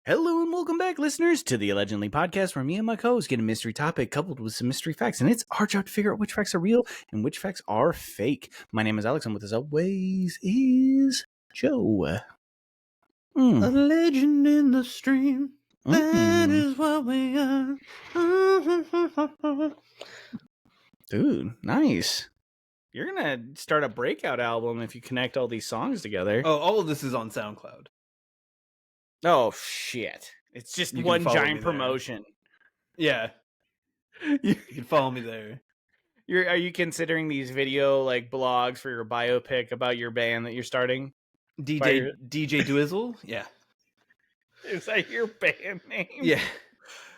Hello and welcome back, listeners, to the Allegendly Podcast, where me and my co-host get a mystery topic coupled with some mystery facts, and it's our job to figure out which facts are real and which facts are fake. My name is Alex, and with us always is Joe. A legend in the stream. That is what we are. Dude, nice. You're gonna start a breakout album if you connect all these songs together. Oh, all of this is on SoundCloud. Oh shit! It's just You can one follow me giant there. promotion. Yeah, you can follow me there. Are you considering these video like blogs for your biopic about your band that you're starting? DJ Duels? Yeah. Is that your band name? Yeah.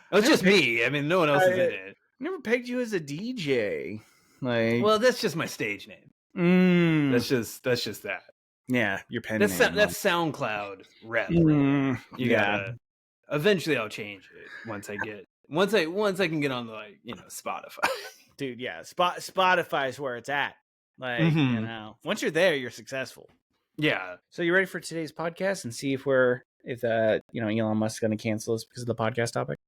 Oh, it's just me. I mean, no one else is in it. I never pegged you as a DJ. Like, Well, that's just my stage name. That's just that. Yeah, your pen That's name. that's SoundCloud rep. Yeah. Gotta. Eventually, I'll change it once I can get on the Spotify. Dude, yeah, Spotify's where it's at. Like, once you're there, you're successful. Yeah. So you ready for today's podcast and see if Elon Musk's going to cancel us because of the podcast topic?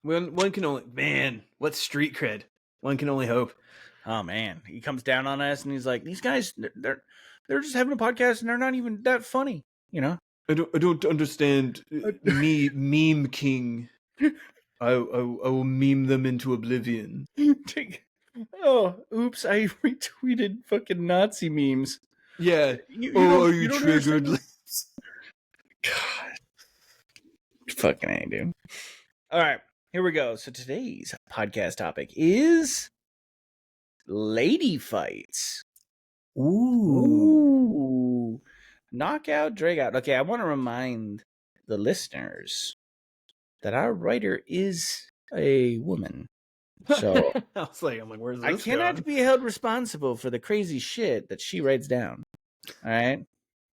One can only what street cred. One can only hope. Oh man, he comes down on us and he's like, "These guys, they're just having a podcast and they're not even that funny." You know? I don't understand. Meme king. I will meme them into oblivion. Oh, oops! I retweeted fucking Nazi memes. Yeah. Are you triggered? God. Fucking A, dude. All right, here we go. So today's podcast topic is lady fights. Ooh. Knockout, drag out. Okay, I want to remind the listeners that our writer is a woman. So I'm like, where's this I cannot be held responsible for the crazy shit that she writes down. All right?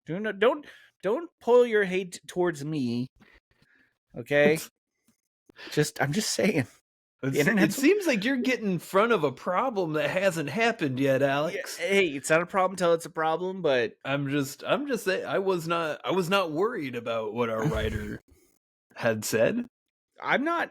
Don't pull your hate towards me. Okay? I'm just saying. It seems like you're getting in front of a problem that hasn't happened yet, Alex. Yeah, hey, it's not a problem till it's a problem, but I'm just saying I was not worried about what our writer had said. I'm not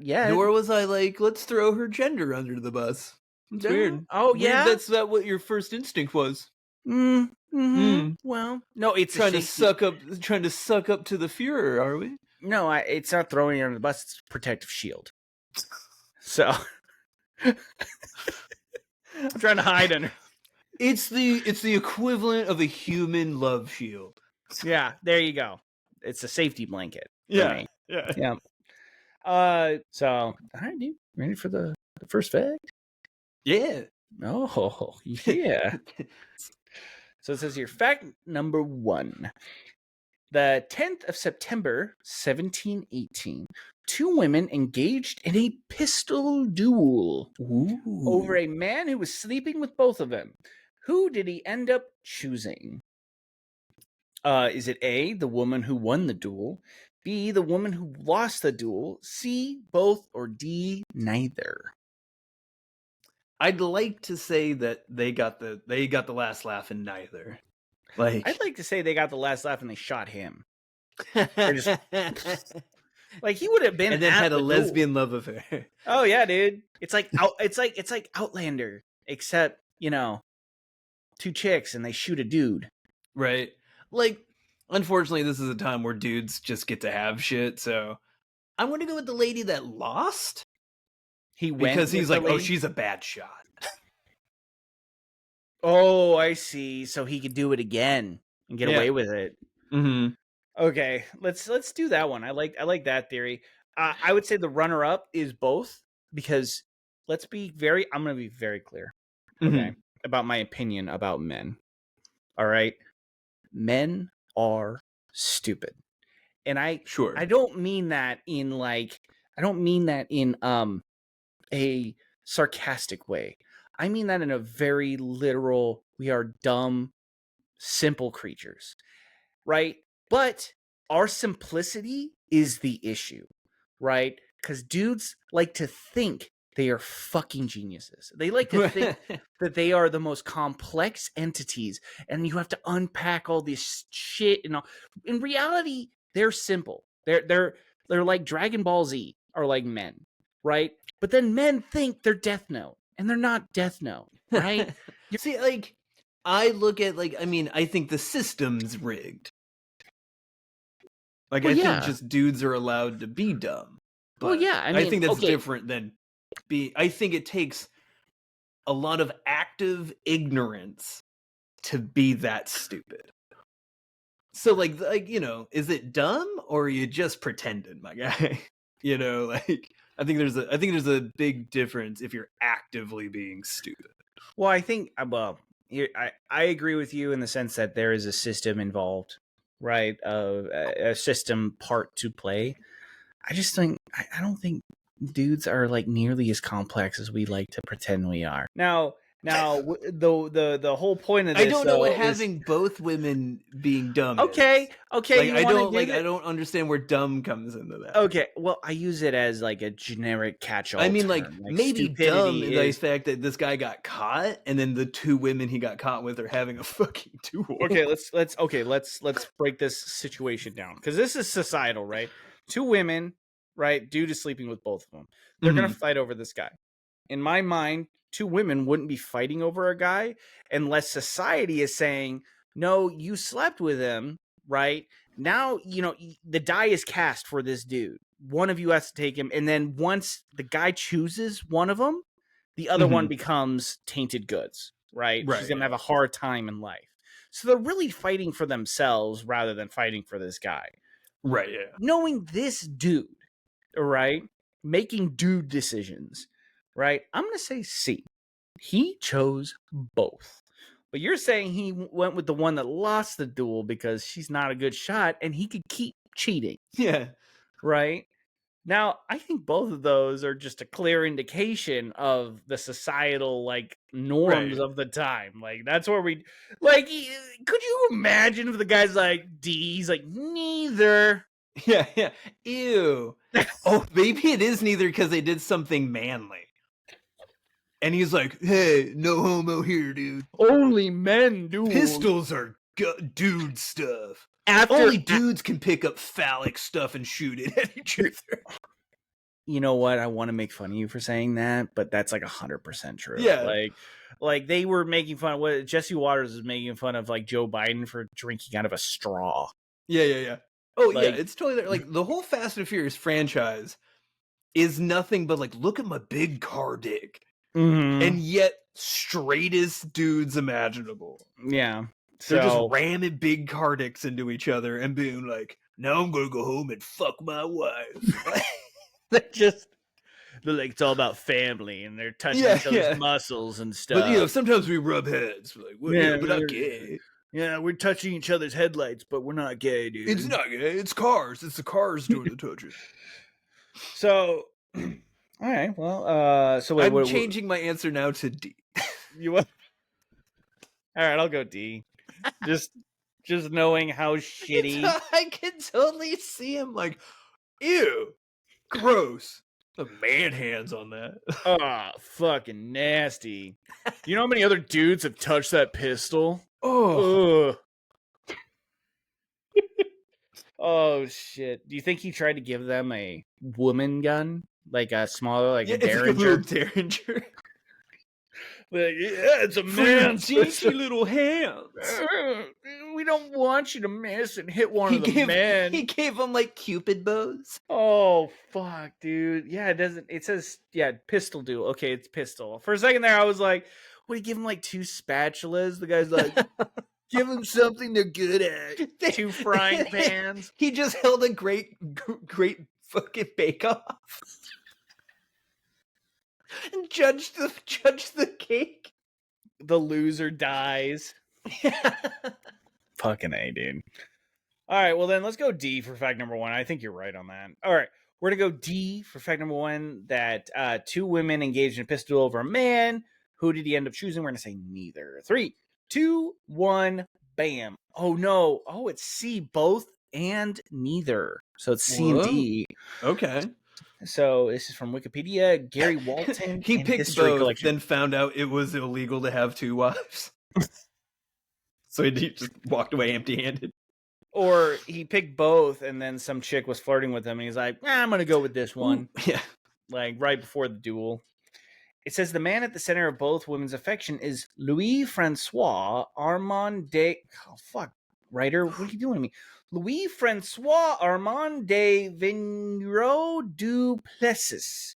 yet. Nor was I like, let's throw her gender under the bus. It's weird. Oh, yeah? That's not what your first instinct was. Well, no, it's trying to suck up to the Führer, are we? No, it's not throwing her under the bus, it's a protective shield. So I'm trying to hide under. It's the equivalent of a human love shield. Yeah, there you go. It's a safety blanket. Yeah. So all right, dude. Ready for the first fact? Yeah. Oh, yeah. So it says here, fact number 1. The 10th of September, 1718, 2 women engaged in a pistol duel over a man who was sleeping with both of them. Who did he end up choosing? Is it A, the woman who won the duel, B, the woman who lost the duel, C, both, or D, neither? I'd like to say that they got the last laugh in neither. Like, I'd like to say they got the last laugh and they shot him. Like he would have been, and then had a lesbian love affair. Oh yeah, dude. It's like Outlander, except 2 chicks and they shoot a dude. Right. Like, unfortunately, this is a time where dudes just get to have shit. So I'm going to go with the lady that lost. Because he's like, oh, she's a bad shot. Oh, I see. So he could do it again and get away with it. Mm-hmm. Okay, let's do that one. I like that theory. I would say the runner-up is both, because I'm going to be very clear, okay, about my opinion about men. All right, men are stupid, and I don't mean that in a sarcastic way. I mean that in a very literal. We are dumb, simple creatures, right? But our simplicity is the issue, right? Because dudes like to think they are fucking geniuses. They like to think that they are the most complex entities, and you have to unpack all this shit. And all. In reality, they're simple. They're like Dragon Ball Z are like men, right? But then men think they're Death Note, and they're not Death Note, right? See, like, I look at, like, I mean, I think the system's rigged. Like, well, I think just dudes are allowed to be dumb. But well, yeah, I think that's different than I think it takes a lot of active ignorance to be that stupid. So, like, you know, is it dumb or are you just pretending, my guy? You know, like, I think there's a big difference if you're actively being stupid. Well, I think, I agree with you in the sense that there is a system involved, right? A system part to play. I just think, I don't think dudes are like nearly as complex as we like to pretend we are. Now, the whole point of this, I don't know what having both women being dumb okay, is. Okay, like, I don't understand where dumb comes into that. Okay, well, I use it as like a generic catch-all. I mean, term. like maybe dumb in the fact that this guy got caught, and then the two women he got caught with are having a fucking duel. Okay, let's break this situation down, because this is societal, right? Two women, right? Dude is sleeping with both of them. They're gonna fight over this guy. In my mind, two women wouldn't be fighting over a guy unless society is saying, no, you slept with him, right? Now, you know, the die is cast for this dude. One of you has to take him. And then once the guy chooses one of them, the other one becomes tainted goods, right? She's going to have a hard time in life. So they're really fighting for themselves rather than fighting for this guy. Right, yeah. Knowing this dude, right? Making dude decisions, right? I'm going to say C. He chose both. But you're saying he went with the one that lost the duel because she's not a good shot and he could keep cheating. Yeah. Right? Now, I think both of those are just a clear indication of the societal, like, norms of the time. Like, that's where we, like, could you imagine if the guy's like, D, he's like, neither. Yeah. Ew. Oh, maybe it is neither because they did something manly. And he's like, hey, no homo here, dude. Only men do. Pistols are dude stuff. Only dudes can pick up phallic stuff and shoot it at each other. You know what? I want to make fun of you for saying that, but that's like 100% true. Yeah. Like they were making fun of what Jesse Waters is making fun of, like Joe Biden for drinking out of a straw. Yeah. Oh, like, yeah. It's totally like the whole Fast and Furious franchise is nothing but like, look at my big car dick. And yet straightest dudes imaginable. Yeah. They're just ramming big car dicks into each other and being like, now I'm going to go home and fuck my wife. They're like, it's all about family and they're touching each other's muscles and stuff. But, you know, sometimes we rub heads. Like, we're not gay. Yeah, we're touching each other's headlights, but we're not gay, dude. It's not gay. It's cars. It's the cars doing the touching. So... All right. Well, so wait, I'm changing my answer now to D. You what? All right, I'll go D. Just knowing how shitty. I can totally see him like, ew, gross. The man hands on that. Oh, fucking nasty. You know how many other dudes have touched that pistol? Oh. Oh shit. Do you think he tried to give them a woman gun? Like a smaller, like a Derringer. It's like a little Derringer. Like, yeah, it's a man's dainty little hands. We don't want you to miss and hit one of the men. He gave them like Cupid bows. Oh fuck, dude. Yeah, it doesn't. It says pistol duel. Okay, it's pistol. For a second there, I was like, "What? Do you give him like 2 spatulas?" The guy's like, "Give him something they're good at." 2 frying pans. He just held a great fucking bake-off. And judge the cake. The loser dies. Fucking A, dude. All right, well then let's go D for fact number 1. I think you're right on that. All right, we're gonna go D for fact number 1. That 2 women engaged in a pistol over a man. Who did he end up choosing? We're gonna say neither. 3, 2, 1, bam. Oh no. Oh, it's C, both and neither. So it's C and D. Okay. So this is from Wikipedia. Gary Walton. He picked both, then found out it was illegal to have 2 wives. So he just walked away empty-handed. Or he picked both, and then some chick was flirting with him, and he's like, I'm going to go with this one. Ooh, yeah. Like, right before the duel. It says the man at the center of both women's affection is Louis-Francois Armand de... Oh, fuck, writer. What are you doing to me? Louis-Francois Armand de Vignereau du Plessis,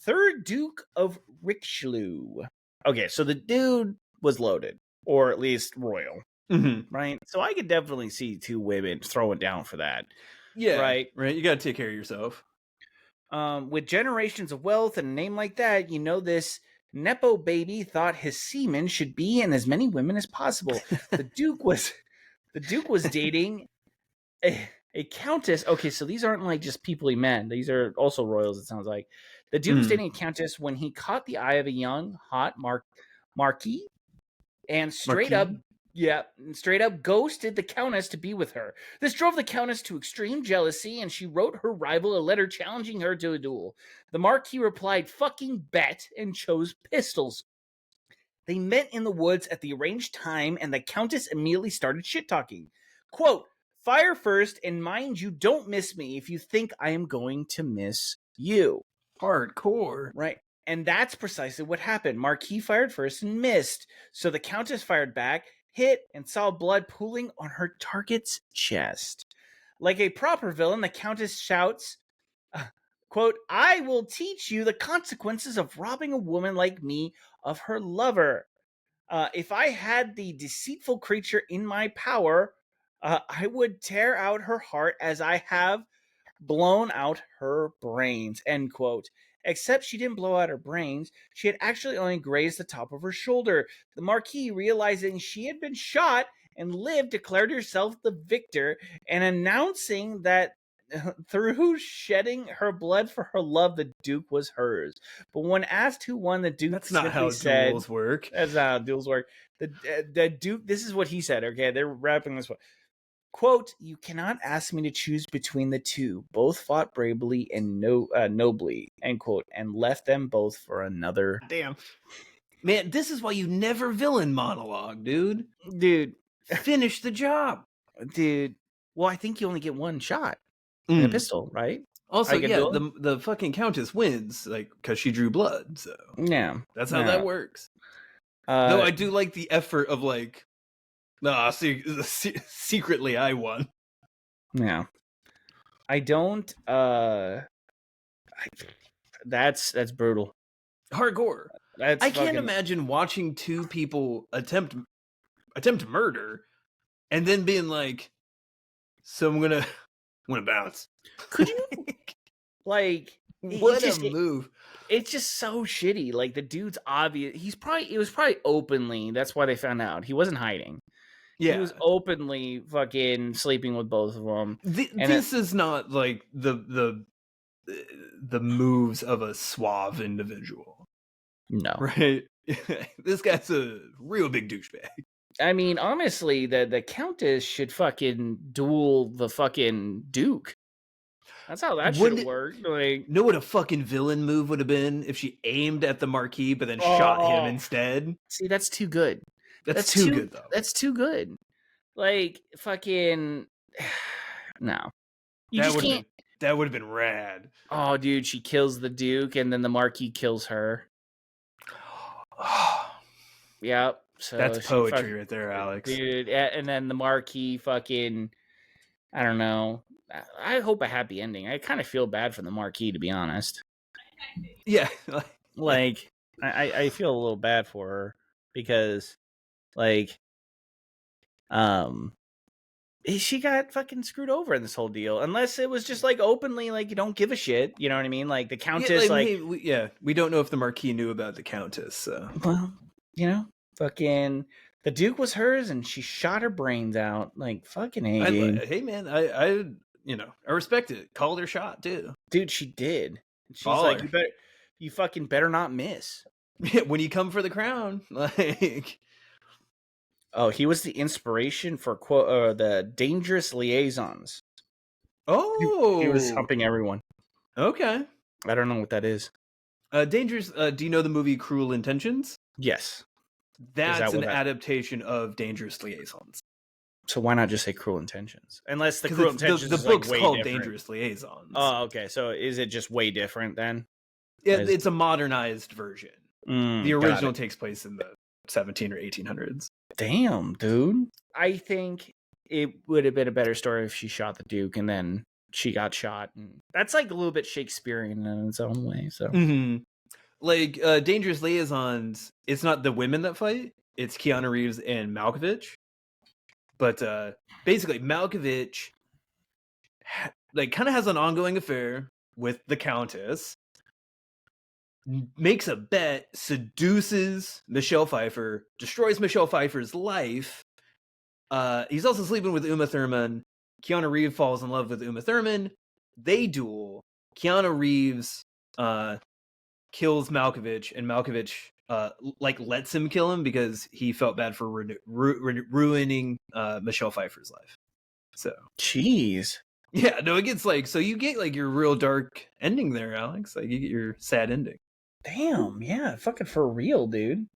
3rd Duke of Richelieu. Okay, so the dude was loaded, or at least royal, right? So I could definitely see 2 women throwing down for that. Yeah, right. You got to take care of yourself. With generations of wealth and a name like that, this Nepo baby thought his semen should be in as many women as possible. The Duke was dating a countess. Okay, so these aren't like just people he met. These are also royals, it sounds like. The Duke was dating a countess when he caught the eye of a young, hot marquis and straight up ghosted the countess to be with her. This drove the countess to extreme jealousy, and she wrote her rival a letter challenging her to a duel. The marquis replied, "Fucking bet," and chose pistols. They met in the woods at the arranged time, and the countess immediately started shit-talking. Quote, "Fire first, and mind you, don't miss me if you think I am going to miss you." Hardcore. Right. And that's precisely what happened. Marquis fired first and missed. So the countess fired back, hit, and saw blood pooling on her target's chest. Like a proper villain, the countess shouts, quote, "I will teach you the consequences of robbing a woman like me of her lover. If I had the deceitful creature in my power, I would tear out her heart as I have blown out her brains," end quote. Except she didn't blow out her brains. She had actually only grazed the top of her shoulder. The Marquis, realizing she had been shot and lived, declared herself the victor and announcing that through shedding her blood for her love, the Duke was hers. But when asked who won, the Duke That's not how said, duels work. That's not how duels work. The Duke, this is what he said, okay? They're wrapping this one. Quote, "You cannot ask me to choose between the two. Both fought bravely and nobly," end quote, and left them both for another. Damn. Man, this is why you never villain monologue, dude. Dude. Finish the job. Dude. Well, I think you only get one shot in a pistol, right? Also, yeah, the fucking countess wins, like, because she drew blood, so. Yeah. That's how that works. Though I do like the effort of, like, secretly I won. Yeah. I don't, that's brutal. Hardcore. I can't imagine watching 2 people attempt murder and then being like, so I'm gonna bounce. Could you like what a move? It's just so shitty. Like, the dude's obvious. It was probably openly. That's why they found out. He wasn't hiding. Yeah. He was openly fucking sleeping with both of them. This is not like the moves of a suave individual. No. Right? This guy's a real big douchebag. I mean, honestly, the Countess should fucking duel the fucking Duke. That's how that should work. Like, know what a fucking villain move would have been if she aimed at the Marquis but then shot him instead? See, that's too good. That's too good, though. That's too good. Like, fucking... No. That would have been rad. Oh, dude, she kills the Duke, and then the Marquis kills her. Yep. So that's poetry right there, Alex. Dude, and then the Marquis fucking... I don't know. I hope a happy ending. I kind of feel bad for the Marquis, to be honest. Yeah. Like, I feel a little bad for her because, like, she got fucking screwed over in this whole deal. Unless it was just, like, openly, like, you don't give a shit. You know what I mean? Like, the Countess, we don't know if the Marquis knew about the Countess, so. Well, fucking... The Duke was hers, and she shot her brains out. Like, fucking A. Hey, man, I respect it. Called her shot, too. Dude, she did. She's like, you fucking better not miss. When you come for the crown, like... Oh, he was the inspiration for the Dangerous Liaisons. Oh! He was humping everyone. Okay. I don't know what that is. Dangerous... do you know the movie Cruel Intentions? Yes. That's an adaptation of Dangerous Liaisons. So why not just say Cruel Intentions? Unless the 'Cause Cruel it's- Intentions the is book's like way called different. Dangerous Liaisons. Oh, okay. So is it just way different then? It's a modernized version. The Got original it. takes place in the 17 or 1800s. Damn, dude. I think it would have been a better story if she shot the Duke and then she got shot. And that's like a little bit Shakespearean in its own way. So Like Dangerous Liaisons, it's not the women that fight, it's Keanu Reeves and Malkovich. But basically Malkovich like kind of has an ongoing affair with the Countess, makes a bet, seduces Michelle Pfeiffer, destroys Michelle Pfeiffer's life. He's also sleeping with Uma Thurman. Keanu Reeves falls in love with Uma Thurman. They duel. Keanu Reeves kills Malkovich, and Malkovich like lets him kill him because he felt bad for ruining Michelle Pfeiffer's life. So, jeez. Yeah, no, it gets like, so you get like your real dark ending there, Alex. Like you get your sad ending. Damn, yeah, fucking for real, dude.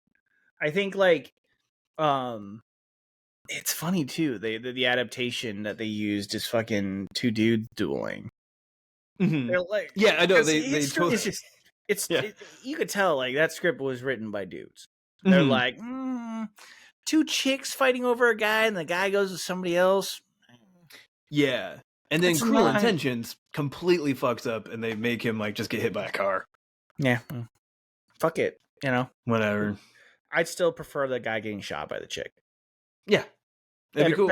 I think like it's funny too. The adaptation that they used is fucking two dudes dueling. Mm-hmm. They're like, yeah, I know it's just you could tell like that script was written by dudes. They're like two chicks fighting over a guy, and the guy goes with somebody else. Yeah, and then Cruel Intentions completely fucks up, and they make him like just get hit by a car. Yeah, fuck it, you know, whatever. I'd still prefer the guy getting shot by the chick. Yeah, that'd be cool.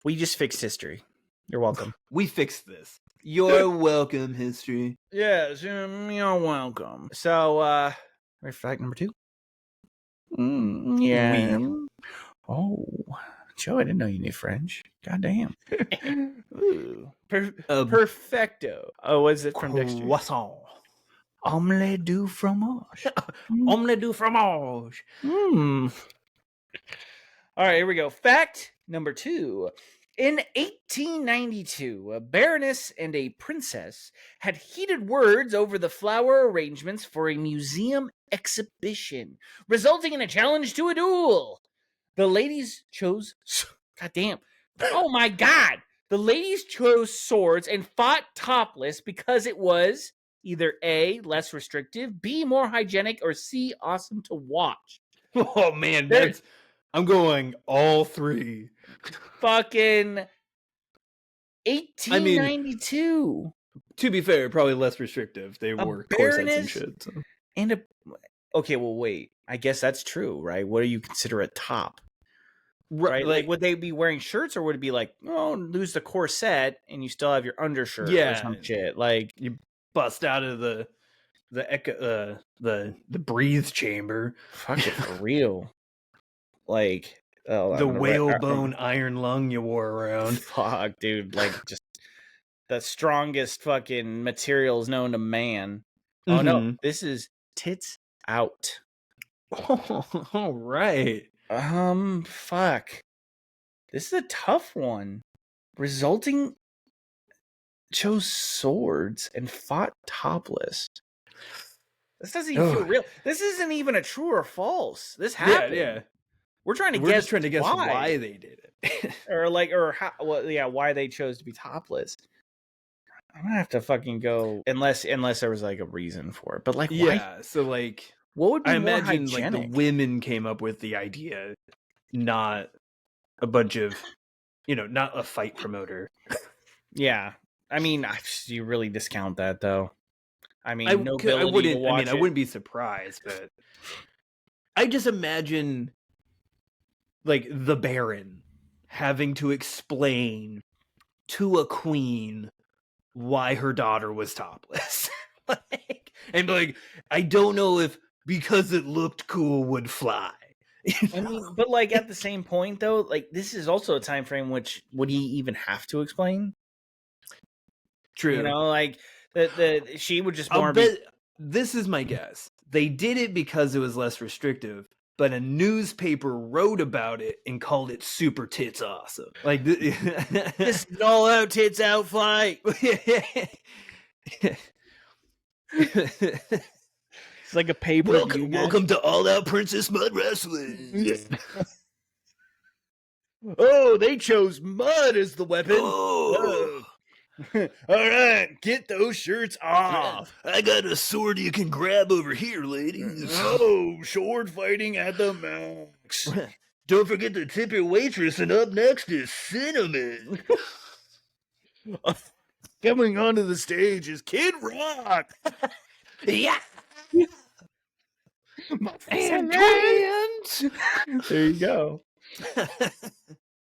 We just fixed history. You're welcome. We fixed this. You're welcome, history. Yes, you're welcome. So, ready for fact number 2? Yeah. Oh, Joe, I didn't know you knew French. Goddamn. Ooh. Perfecto. Oh, was it from Dexter? Croissant. Omelette du fromage. Omelette du fromage. All right, here we go. Fact number 2. In 1892, a baroness and a princess had heated words over the flower arrangements for a museum exhibition, resulting in a challenge to a duel. The ladies chose... Goddamn. Oh my God. The ladies chose swords and fought topless because it was either A, less restrictive, B, more hygienic, or C, awesome to watch. Oh man, I'm going all three. Fucking 1892. To be fair, probably less restrictive. They wore corsets and shit. So. And okay, well, wait. I guess that's true, right? What do you consider a top? Right? Like, would they be wearing shirts, or would it be like, oh, lose the corset and you still have your undershirt or some shit? Like you bust out of the breathe chamber. Fuck it, for real. Like the whalebone iron lung you wore around. Fuck, dude. Like just the strongest fucking materials known to man. Mm-hmm. Oh no, this is tits out. All right. Fuck. This is a tough one. Resulting chose swords and fought topless. This doesn't even feel real. This isn't even a true or false. This happened. Yeah. We're just trying to guess why they did it. Why they chose to be topless. I'm gonna have to fucking go unless there was like a reason for it. But like, why? So like, what would be I more imagine hygienic? like the women came up with the idea, not a bunch of, not a fight promoter. Yeah, I mean, you really discount that though. I mean, I wouldn't be surprised, but I just imagine like the Baron having to explain to a queen why her daughter was topless. and like, I don't know if because it looked cool would fly. I mean, but like at the same point though, like this is also a time frame which would he even have to explain? True. Like she would just more this is my guess. They did it because it was less restrictive, but a newspaper wrote about it and called it super tits awesome. Like this all out tits out fight. It's like a paper. Welcome to All Out Princess Mud Wrestling. Oh, they chose mud as the weapon. Oh. All right, get those shirts off. I got a sword you can grab over here, ladies. Oh, sword fighting at the max. Don't forget to tip your waitress, and up next is Cinnamon. Coming onto the stage is Kid Rock. Yeah. And there you go.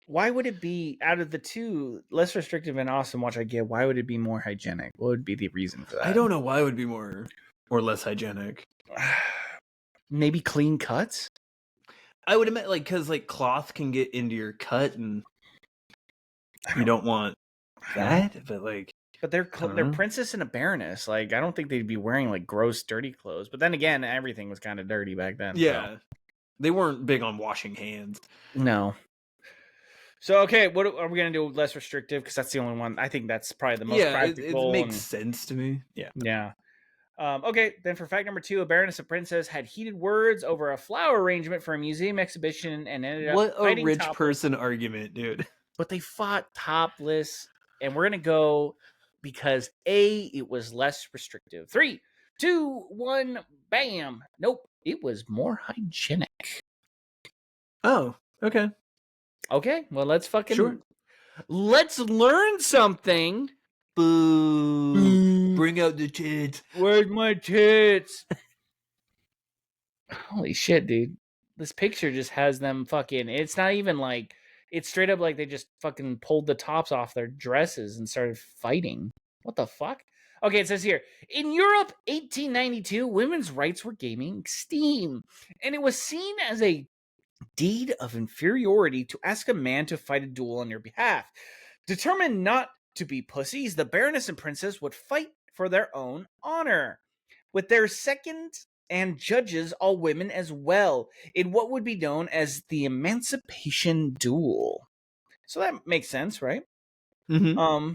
Why would it be, out of the two, less restrictive and awesome watch I get, why would it be more hygienic? What would be the reason for that? I don't know why it would be more or less hygienic. Maybe clean cuts? I would admit, like, because like cloth can get into your cut, and you don't want that. But like, but they're princess and a baroness. Like, I don't think they'd be wearing like gross, dirty clothes. But then again, everything was kind of dirty back then. Yeah, so. They weren't big on washing hands. No. So okay, what are we gonna do? Less restrictive, because that's the only one. I think that's probably the most practical. It makes sense to me. Yeah. Okay, then for fact number 2, a baroness and princess had heated words over a flower arrangement for a museum exhibition and ended up fighting. What a rich person argument, dude. But they fought topless, and we're gonna go because it was less restrictive. 3, 2, 1, bam. Nope, it was more hygienic. Oh, okay. Okay, well, let's Sure. Let's learn something. Boo. Bring out the tits. Where's my tits? Holy shit, dude. This picture just has them fucking... It's not even like... It's straight up like they just fucking pulled the tops off their dresses and started fighting. What the fuck? Okay, it says here, in Europe, 1892, women's rights were gaining steam, and it was seen as a deed of inferiority to ask a man to fight a duel on your behalf. Determined not to be pussies, the baroness and princess would fight for their own honor, with their seconds and judges all women as well, in what would be known as the Emancipation Duel. So that makes sense, right? Mm-hmm.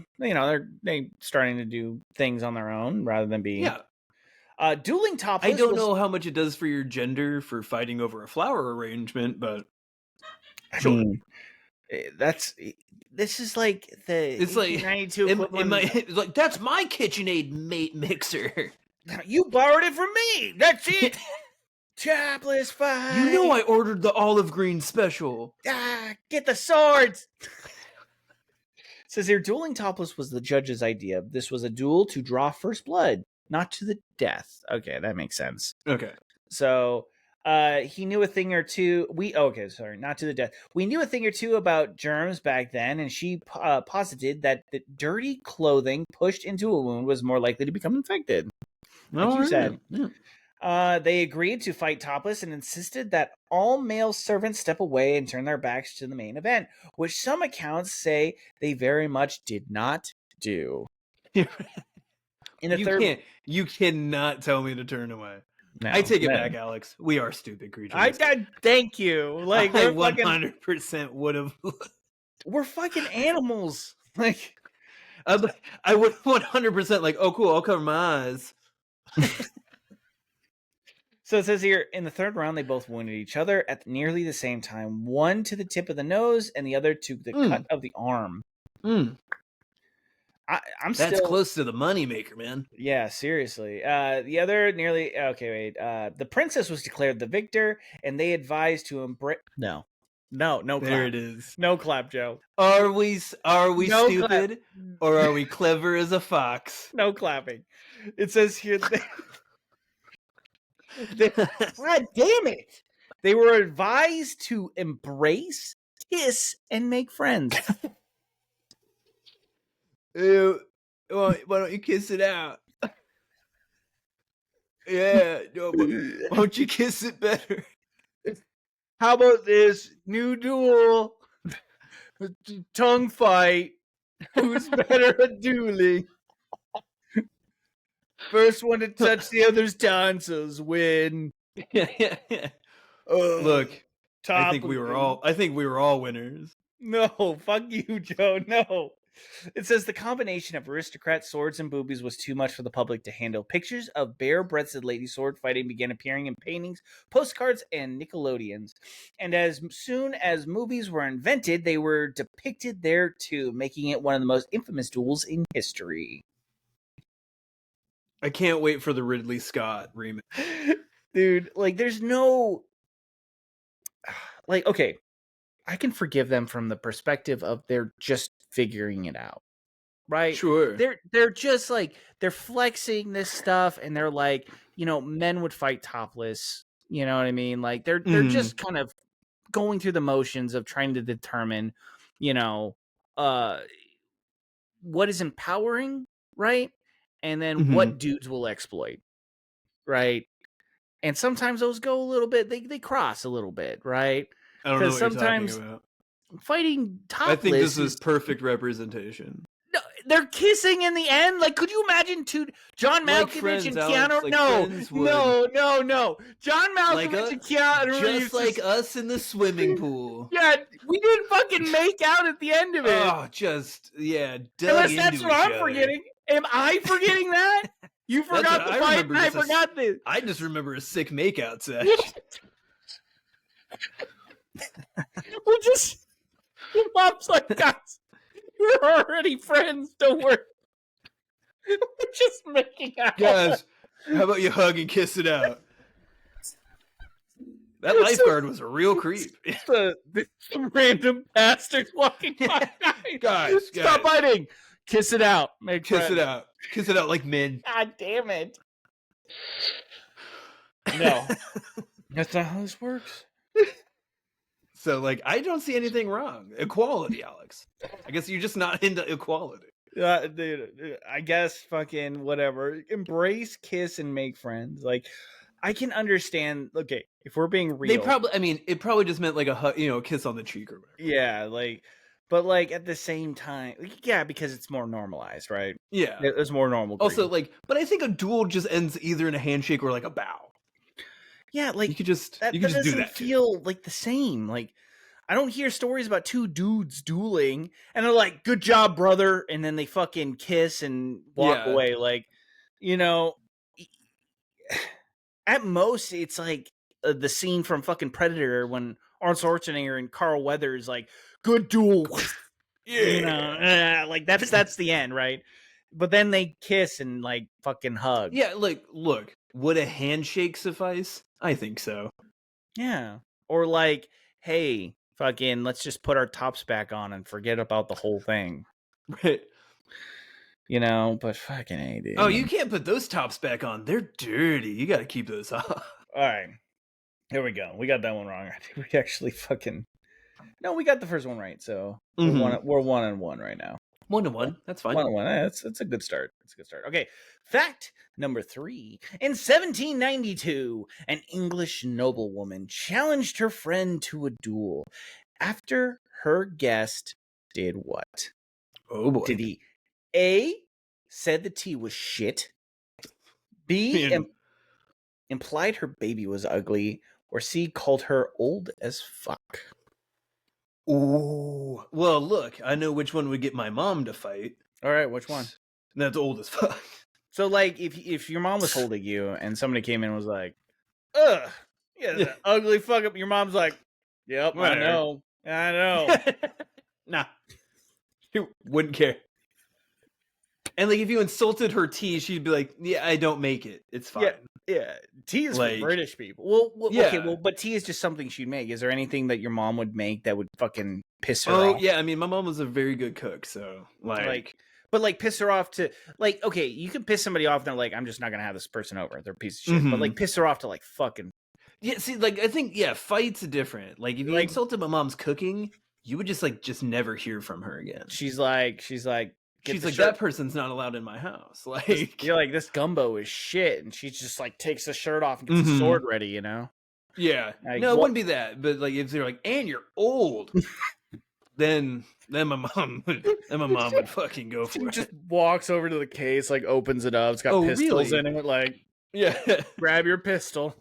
They're starting to do things on their own rather than being... Yeah. Dueling topless. I don't know how much it does for your gender for fighting over a flower arrangement, but I mean, this is like the... It's like 1892 it's like, that's my KitchenAid mate mixer. You borrowed it from me. That's it. Topless fight. You know I ordered the olive green special. Get the swords. Says here, dueling topless was the judge's idea. This was a duel to draw first blood, not to the death. Okay, that makes sense. Okay. So he knew a thing or two. Not to the death. We knew a thing or two about germs back then, and she posited that the dirty clothing pushed into a wound was more likely to become infected. Like you said. Yeah. They agreed to fight topless and insisted that all male servants step away and turn their backs to the main event, which some accounts say they very much did not do. You cannot tell me to turn away. No, I take it back, Alex. We are stupid creatures. I thank you. Like, I 100% would have. We're fucking animals. Like, I would 100% like, oh, cool, I'll cover my eyes. So it says here, in the third round, they both wounded each other at nearly the same time. One to the tip of the nose and the other to the cut of the arm. That's close to the moneymaker, man. Yeah, seriously. The other nearly... Okay, wait. The princess was declared the victor, and they advised to embrace... No clap. There it is. No clap, Joe. Are we stupid, or are we clever as a fox? No clapping. It says here... God damn it! They were advised to embrace, kiss, and make friends. Ew. Why don't you kiss it out? Yeah, no, but why don't you kiss it better? How about this new duel? Tongue fight. Who's better at dueling? First one to touch the other's tonsils win. Yeah. Look, I think we were all winners. No, fuck you, Joe. No. It says the combination of aristocrat swords and boobies was too much for the public to handle. Pictures of bare-breasted lady sword fighting began appearing in paintings, postcards, and Nickelodeons. And as soon as movies were invented, they were depicted there too, making it one of the most infamous duels in history. I can't wait for the Ridley Scott remake. Dude, like, there's no... Like, okay, I can forgive them from the perspective of they're just figuring it out. Right? Sure. They're just like, they're flexing this stuff, and they're like, men would fight topless. You know what I mean? Like, they're just kind of going through the motions of trying to determine, what is empowering, right? And then what dudes will exploit, right? And sometimes those go a little bit, they cross a little bit, right? I don't know what sometimes you're talking about. Fighting topless, I think this is perfect representation. No, they're kissing in the end. Like, could you imagine John Malkovich and Keanu? No. John Malkovich and Keanu Reeves, just like us in the swimming pool. Yeah, we didn't fucking make out at the end of it. Oh, unless that's what I'm forgetting. Am I forgetting that? You forgot the fight, and I forgot this. I just remember a sick makeout session. Well, your mom's like, guys, we're already friends. Don't worry. We're just making out. Guys, how about you hug and kiss it out? That lifeguard was a real creep. The random bastards walking by. Guys, stop fighting. Kiss it out. Kiss it out. Kiss it out like men. God damn it. No. That's not how this works. So, like, I don't see anything wrong. Equality, Alex. I guess you're just not into equality. Dude, I guess fucking whatever. Embrace, kiss, and make friends. Like, I can understand. Okay, if we're being real, it probably just meant like a hug, a kiss on the cheek or whatever. Yeah, but at the same time, yeah, because it's more normalized, right? Yeah, it's more normal. Also, but I think a duel just ends either in a handshake or like a bow. Yeah, like you could just that do that. Feel like the same. Like, I don't hear stories about two dudes dueling and they're like, "Good job, brother," and then they fucking kiss and walk away. Like, at most, it's like the scene from fucking Predator when Arnold Schwarzenegger and Carl Weathers like, "Good duel." Like that's the end, right? But then they kiss and like fucking hug. Yeah, like, look, would a handshake suffice? I think so. Yeah. Or like, hey, fucking, let's just put our tops back on and forget about the whole thing. Right. But fucking hey, dude. Oh, you can't put those tops back on. They're dirty. You got to keep those off. All right. Here we go. We got that one wrong. I think we actually fucking... No, we got the first one right, so we're 1-1 right now. 1-1. That's fine. 1-1. It's a good start. It's a good start. Okay. Fact number 3. In 1792, an English noblewoman challenged her friend to a duel after her guest did what? Oh, boy. Did he A, said the tea was shit, B, implied her baby was ugly, or C, called her old as fuck? Ooh. Well, look, I know which one would get my mom to fight. All right, which one? That's old as fuck. So, like, if your mom was holding you and somebody came in and was like, ugh, yeah, ugly fuck up, your mom's like, yep, whatever. I know. Nah. She wouldn't care. And, like, if you insulted her tea, she'd be like, yeah, I don't make it. It's fine. Yeah. Tea is for British people. Well, okay, but tea is just something she'd make. Is there anything that your mom would make that would fucking piss her off? Oh, yeah, I mean, my mom was a very good cook, so, But, piss her off to, okay, you can piss somebody off and they're like, I'm just not going to have this person over. They're a piece of shit. But, piss her off to, fucking... Yeah, see, I think, fights are different. Like, if you insulted my mom's cooking, you would just never hear from her again. She's like, that person's not allowed in my house. Like, you're like, this gumbo is shit. And she just, takes the shirt off and gets the sword ready, Yeah. No, it wouldn't be that. But, if they're like, and you're old... Then my mom would fucking go for it. Just walks over to the case, opens it up. It's got pistols in it. Grab your pistol.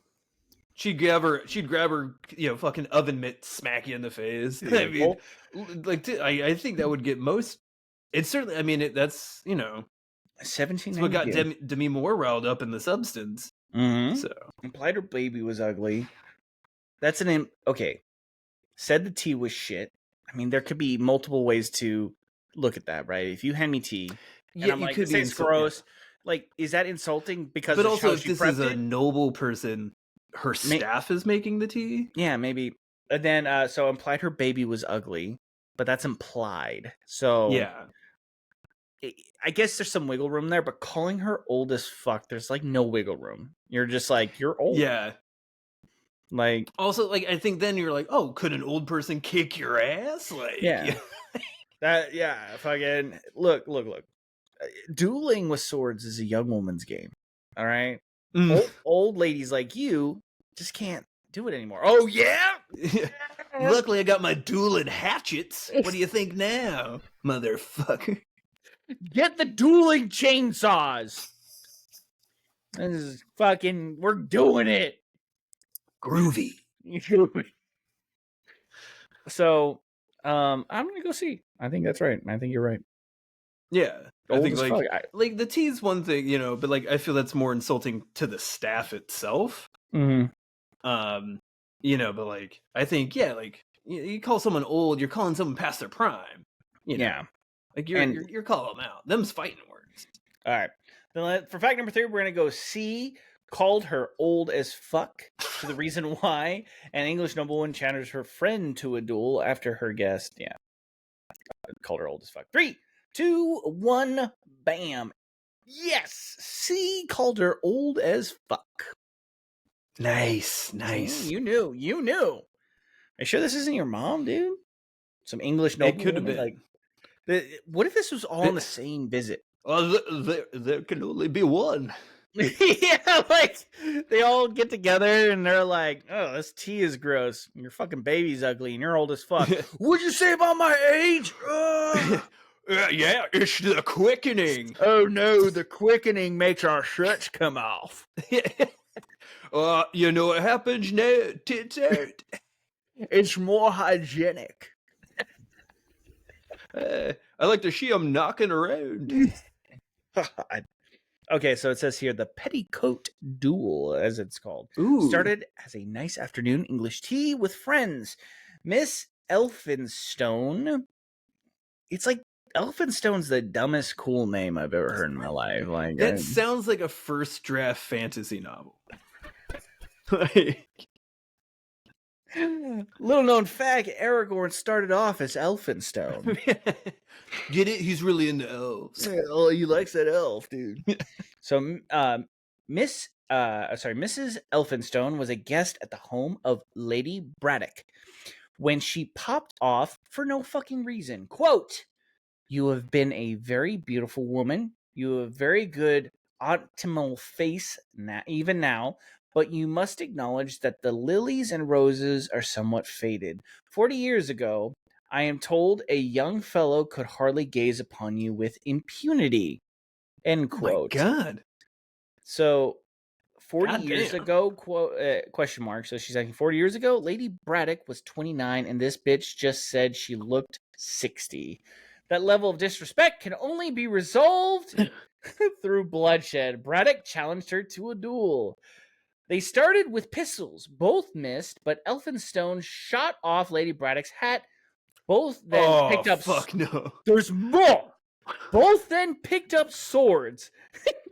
She'd grab her, fucking oven mitt, smack you in the face. I mean, I think that would get most It's certainly. I mean, that's what got 1792. Demi Moore riled up in The Substance. Mm-hmm. So Implied her baby was ugly. That's okay. Said the tea was shit. I mean, there could be multiple ways to look at that, right? If you hand me tea, and I'm you like, could this be tastes gross. Like, is that insulting because but of also how if she this prepped is a it? noble person, her staff is making the tea. Yeah, maybe. And then, so implied her baby was ugly, but that's implied. So Yeah, I guess there's some wiggle room there, but calling her old as fuck, there's like no wiggle room. You're just like, you're old. yeah. Like, Also, like, I think then you're like, oh, could an old person kick your ass? Like, yeah. Fucking look. Dueling with swords is a young woman's game. All right. Old ladies like you just can't do it anymore. Oh yeah. Luckily, I got my dueling hatchets. What do you think now, motherfucker? Get the dueling chainsaws. This is fucking. We're doing it. Groovy. So, I'm gonna go see. I think that's right. I think you're right. Yeah, I Old think as like fuck. like the tea's one thing, but like I feel that's more insulting to the staff itself. Mm-hmm. But like I think like you call someone old, you're calling someone past their prime. Yeah, like you're calling them out. Them's fighting words. All right. Then for fact number 3, we're gonna go C. Called her old as fuck to the reason why an English noblewoman challenges her friend to a duel after her guest. Yeah, called her old as fuck. 3, 2, 1, bam. Yes, C. Called her old as fuck. Nice. See, you knew. Are you sure this isn't your mom, dude? Some English noblewoman. It could have been. Like, what if this was all on the same visit? Oh, there can only be one. Yeah, like they all get together and they're like, "Oh, this tea is gross. Your fucking baby's ugly, and you're old as fuck." What'd you say about my age? Yeah, it's the quickening. Oh no, the quickening makes our shirts come off. You know what happens now? Tits out. It's more hygienic. I like to see them knocking around. Okay, so it says here the petticoat duel, as it's called, started as a nice afternoon English tea with friends. Miss Elphinstone. It's like Elphinstone's the dumbest cool name I've ever heard in my life. Like that sounds like a first draft fantasy novel. Little known fact: Aragorn started off as Elphinstone. Get it? He's really into elves. Oh, he likes that elf, dude. So, Mrs. Elphinstone was a guest at the home of Lady Braddock when she popped off for no fucking reason. Quote, "You have been a very beautiful woman. You have very good optimal face even now, but you must acknowledge that the lilies and roses are somewhat faded. 40 years ago, I am told a young fellow could hardly gaze upon you with impunity." End quote. Oh my God. So 40 years ago, question mark. So she's like, 40 years ago, Lady Braddock was 29, and this bitch just said she looked 60. That level of disrespect can only be resolved through bloodshed. Braddock challenged her to a duel. They started with pistols. Both missed, but Elphinstone shot off Lady Braddock's hat. Both then picked up... fuck no. There's more! Both then picked up swords.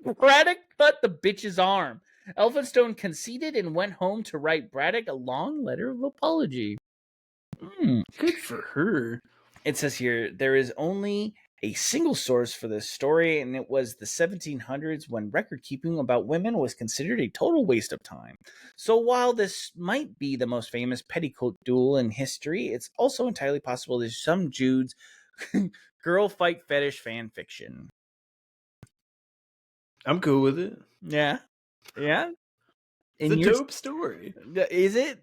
Braddock cut the bitch's arm. Elphinstone conceded and went home to write Braddock a long letter of apology. Good for her. It says here, there is only a single source for this story, and it was the 1700s when record keeping about women was considered a total waste of time. So while this might be the most famous petticoat duel in history, it's also entirely possible there's some Jude's girl fight fetish fan fiction. I'm cool with it. Yeah. Yeah. It's a dope story. Is it?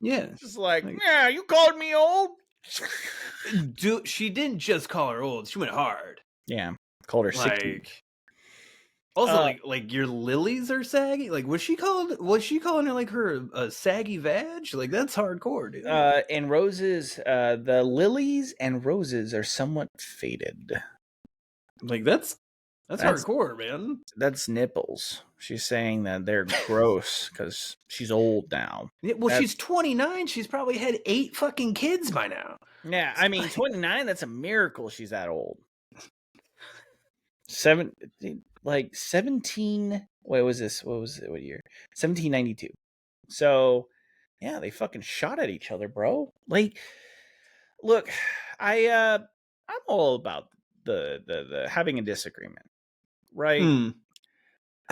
Yeah. It's just like, yeah, you called me old? She didn't just call her old. She went hard. Yeah. Called her 60. Also, like your lilies are saggy. Like, was she calling her like her a saggy vag? Like, that's hardcore, dude. And roses, the lilies and roses are somewhat faded. Like, that's hardcore, man. That's nipples. She's saying that they're gross because she's old now. Yeah, well, she's 29. She's probably had 8 fucking kids by now. Yeah, I mean, 29, that's a miracle she's that old. 17, what was this? What was it? What year? 1792. So, yeah, they fucking shot at each other, bro. Like, look, I'm all about the having a disagreement, right?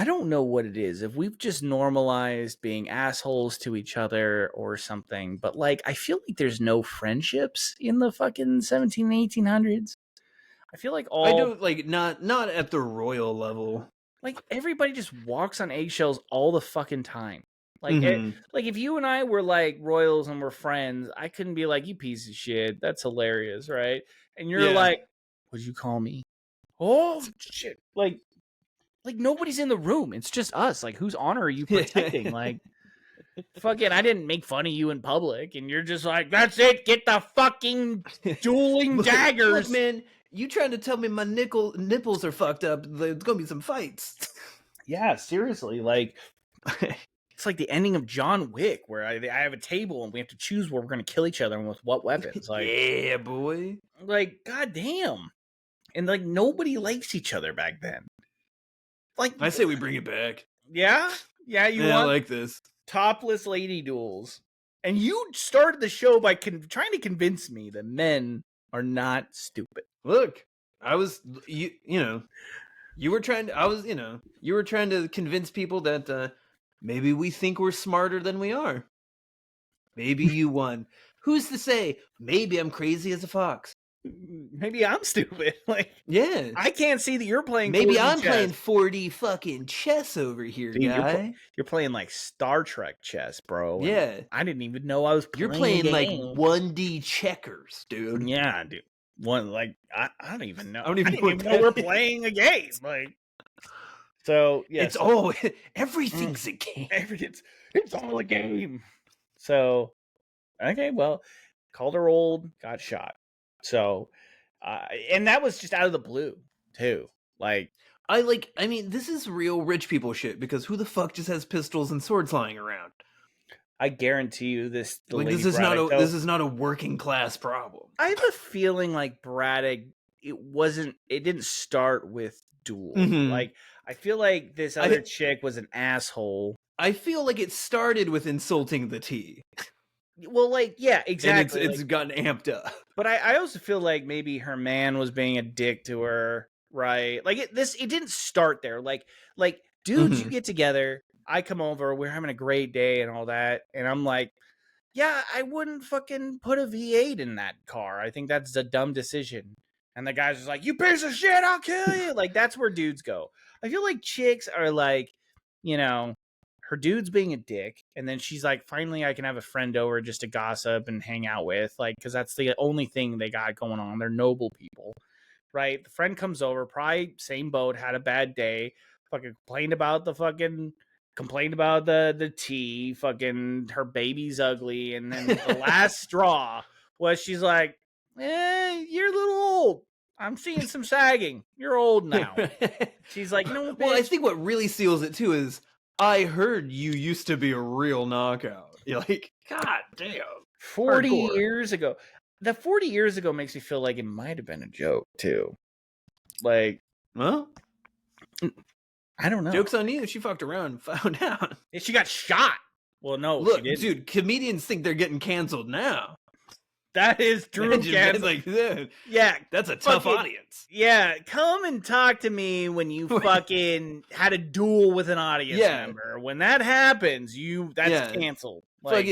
I don't know what it is. If we've just normalized being assholes to each other or something, but like I feel like there's no friendships in the fucking 1800s. I feel like I don't like not at the royal level. Like everybody just walks on eggshells all the fucking time. Like like if you and I were like royals and we're friends, I couldn't be like, you piece of shit. That's hilarious, right? And you're like, what'd you call me? Oh shit. Like nobody's in the room. It's just us. Like, whose honor are you protecting? Like, fucking, I didn't make fun of you in public, and you're just like, that's it. Get the fucking dueling daggers, look, man. You trying to tell me my nipples are fucked up? There's gonna be some fights. Yeah, seriously. Like, it's like the ending of John Wick, where I have a table and we have to choose where we're gonna kill each other and with what weapons. Like, yeah, boy. Like, goddamn. And like nobody likes each other back then. Like, I say we bring it back. Yeah, you want I like this topless lady duels, and you started the show by trying to convince me that men are not stupid. Look, I was you were trying to convince people that maybe we think we're smarter than we are. Maybe you won. Who's to say? Maybe I'm crazy as a fox. Maybe I'm stupid. Like, yeah, I can't see that you're playing. Maybe I'm playing 4D fucking chess over here, dude, guy. You're playing like Star Trek chess, bro. Yeah, I didn't even know I was playing. You're playing like 1D checkers, dude. Yeah, dude. One like I don't even know. I don't even know we're playing a game. Like, so yeah, it's everything's a game. It's all a game. So okay, well, called her old, got shot. So, and that was just out of the blue too. Like, I mean, this is real rich people shit, because who the fuck just has pistols and swords lying around? I guarantee you this. This is not a working class problem. I have a feeling like Braddock, it didn't start with duels. Like, I feel like this other chick was an asshole. I feel like it started with insulting the tea. Well, like, yeah, exactly. And it's gotten amped up. But I also feel like maybe her man was being a dick to her, right? Like, it didn't start there. Like dudes, you get together, I come over, we're having a great day and all that, and I'm like, yeah, I wouldn't fucking put a V8 in that car. I think that's a dumb decision. And the guy's just like, you piece of shit, I'll kill you. Like, that's where dudes go. I feel like chicks are like, her dude's being a dick, and then she's like, finally I can have a friend over just to gossip and hang out with, like, because that's the only thing they got going on. They're noble people, right? The friend comes over, probably same boat, had a bad day, fucking complained about the tea, fucking her baby's ugly, and then the last straw was she's like, you're a little old. I'm seeing some sagging. You're old now. She's like, no, bitch. Well, I think what really seals it too is, I heard you used to be a real knockout. You're like, God damn. 40 years ago. The 40 years ago makes me feel like it might have been a joke too. Like, well, I don't know. Joke's on you. She fucked around and found out. She got shot. Well, no, look, she didn't. Dude, comedians think they're getting canceled now. That is true. Like, yeah, that's a tough audience. Yeah, come and talk to me when you fucking had a duel with an audience member. When that happens, that's canceled. Like,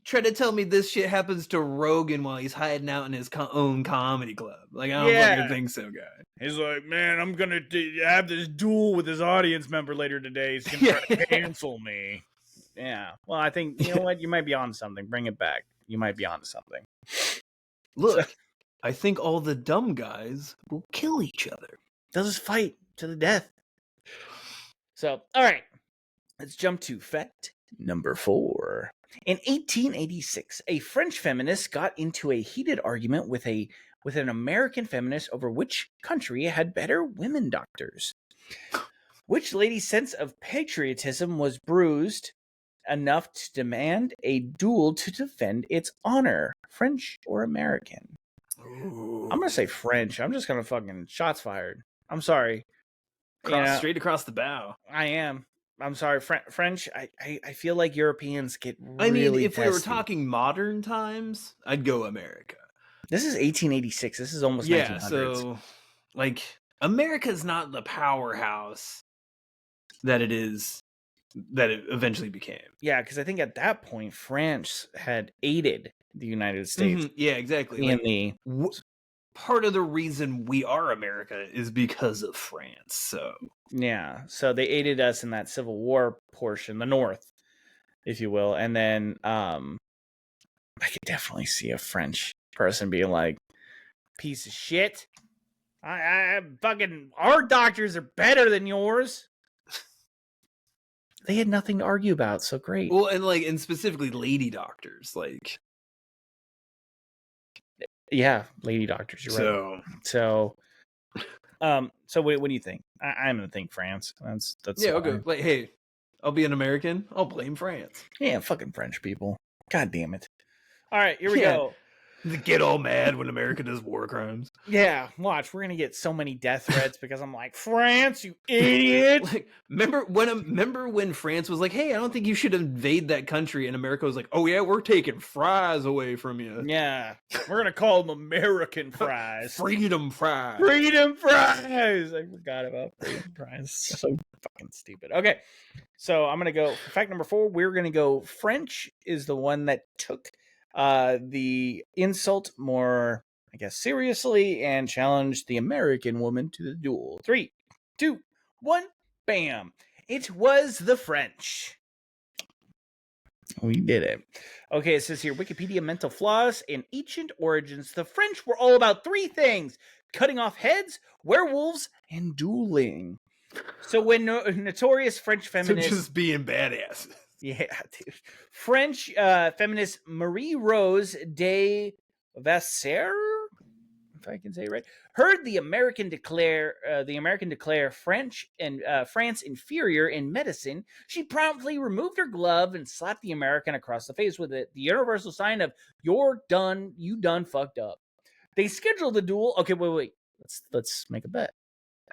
try to tell me this shit happens to Rogan while he's hiding out in his own comedy club. Like, I don't fucking think so, guy. He's like, man, I'm gonna have this duel with his audience member later today. He's gonna try to cancel me. Yeah. Well, I think, you know what? You might be on something. Bring it back. You might be on something. Look, I think all the dumb guys will kill each other. They'll just fight to the death. So, all right, let's jump to fact number 4. In 1886, a French feminist got into a heated argument with an American feminist over which country had better women doctors. Which lady's sense of patriotism was bruised enough to demand a duel to defend its honor, French or American? Ooh. I'm gonna say French. I'm just gonna fucking shots fired. I'm sorry. Straight across the bow. I am. I'm sorry, French. I feel like Europeans get really I mean, if testy. we were talking modern times, I'd go America. This is 1886. This is almost 1900s. So like America's not the powerhouse that it eventually became. Yeah, because I think at that point France had aided the United States. Mm-hmm. Yeah, exactly. In part of the reason we are America is because of France. So yeah, so they aided us in that Civil War portion, the North, if you will, and then I could definitely see a French person being like, "Piece of shit! I fucking our doctors are better than yours." They had nothing to argue about, so great. Well, and specifically lady doctors, yeah, lady doctors. You're right. So, so what do you think? I'm gonna think France. That's yeah. Okay. Like, hey, I'll be an American. I'll blame France. Yeah, fucking French people. God damn it. All right, here we go. They get all mad when America does war crimes. Yeah, watch. We're gonna get so many death threats because I'm like, France, you idiot. Like, remember when France was like, hey, I don't think you should invade that country, and America was like, oh yeah, we're taking fries away from you. Yeah, we're gonna call them American fries. Freedom fries. Freedom fries. I forgot about freedom fries. So fucking stupid. Okay, so I'm gonna go. Fact number 4. We're gonna go. French is the one that took the insult more, I guess, seriously and challenged the American woman to the duel. 3, 2, 1, bam. It was the French. We did it. Okay, it says here, Wikipedia mental flaws. In ancient origins, the French were all about 3 things: cutting off heads, werewolves, and dueling. So when notorious French feminist... So just being badass. Yeah, dude. French feminist Marie Rose de Vasseur, if I can say it right, heard the American declare France inferior in medicine. She promptly removed her glove and slapped the American across the face with it, the universal sign of "You're done, you done fucked up." They scheduled the duel. Okay, wait. Let's make a bet.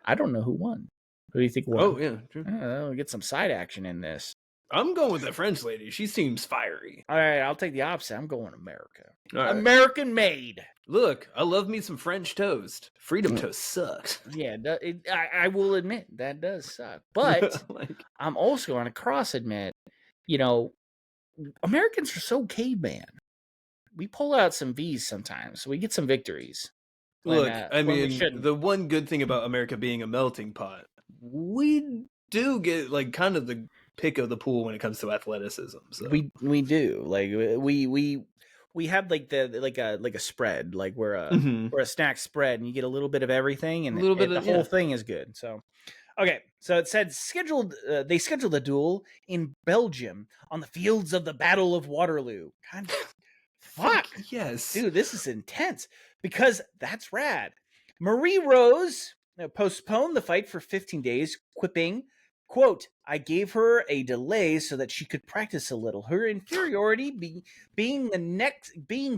I don't know who won. Who do you think won? Oh yeah, true. We'll get some side action in this. I'm going with the French lady. She seems fiery. All right, I'll take the opposite. I'm going America. Right. American made. Look, I love me some French toast. Freedom toast sucks. Yeah, I will admit that does suck. But I'm also going to cross admit, Americans are so caveman. We pull out some V's sometimes, so we get some victories. Look, I mean, the one good thing about America being a melting pot, we do get kind of the pick of the pool when it comes to athleticism. So. We do we have a spread, like we're a snack spread, and you get a little bit of everything, and the whole thing is good. So okay, so it said they scheduled a duel in Belgium on the fields of the Battle of Waterloo. God, fuck yes, dude, this is intense because that's rad. Marie Rose postponed the fight for 15 days, quipping, quote, "I gave her a delay so that she could practice a little. Her inferiority being